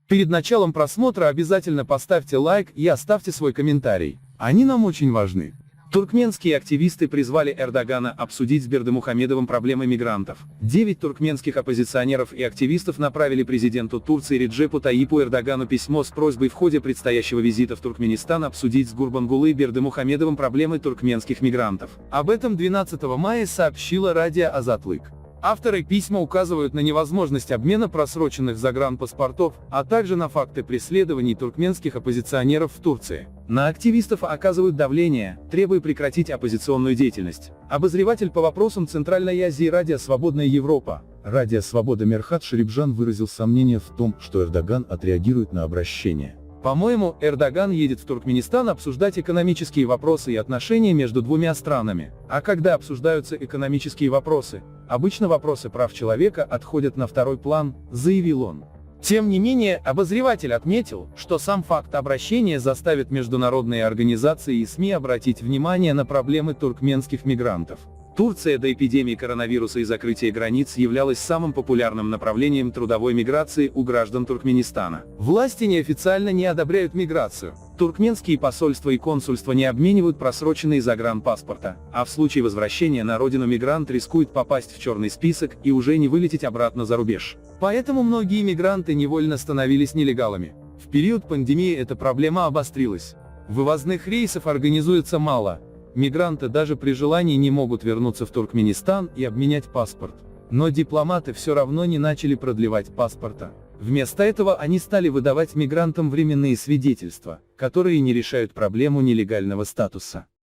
Перед началом просмотра обязательно поставьте лайк и оставьте свой комментарий. Они нам очень важны. Туркменские активисты призвали Эрдогана обсудить с Бердымухамедовым проблемы мигрантов. 9 туркменских оппозиционеров и активистов направили президенту Турции Реджепу Таyyипу Эрдогану письмо с просьбой в ходе предстоящего визита в Туркменистан обсудить с Гурбангулы Бердымухамедовым проблемы туркменских мигрантов. Об этом 12 мая сообщила радио Азатлык. Авторы письма указывают на невозможность обмена просроченных загранпаспортов, а также на факты преследований туркменских оппозиционеров в Турции. На активистов оказывают давление, требуя прекратить оппозиционную деятельность. Обозреватель по вопросам Центральной Азии радио «Свободная Европа» Радио «Свобода» Мерхат Шарипжан выразил сомнение в том, что Эрдоган отреагирует на обращение. По-моему, Эрдоган едет в Туркменистан обсуждать экономические вопросы и отношения между двумя странами. А когда обсуждаются экономические вопросы, обычно вопросы прав человека отходят на второй план, заявил он. Тем не менее, обозреватель отметил, что сам факт обращения заставит международные организации и СМИ обратить внимание на проблемы туркменских мигрантов. Турция до эпидемии коронавируса и закрытия границ являлась самым популярным направлением трудовой миграции у граждан Туркменистана. Власти неофициально не одобряют миграцию. Туркменские посольства и консульства не обменивают просроченные загранпаспорта, а в случае возвращения на родину мигрант рискует попасть в черный список и уже не вылететь обратно за рубеж. Поэтому многие мигранты невольно становились нелегалами. В период пандемии эта проблема обострилась. Вывозных рейсов организуется мало. Мигранты даже при желании не могут вернуться в Туркменистан и обменять паспорт. Но дипломаты все равно не начали продлевать паспорта. Вместо этого они стали выдавать мигрантам временные свидетельства, которые не решают проблему нелегального статуса.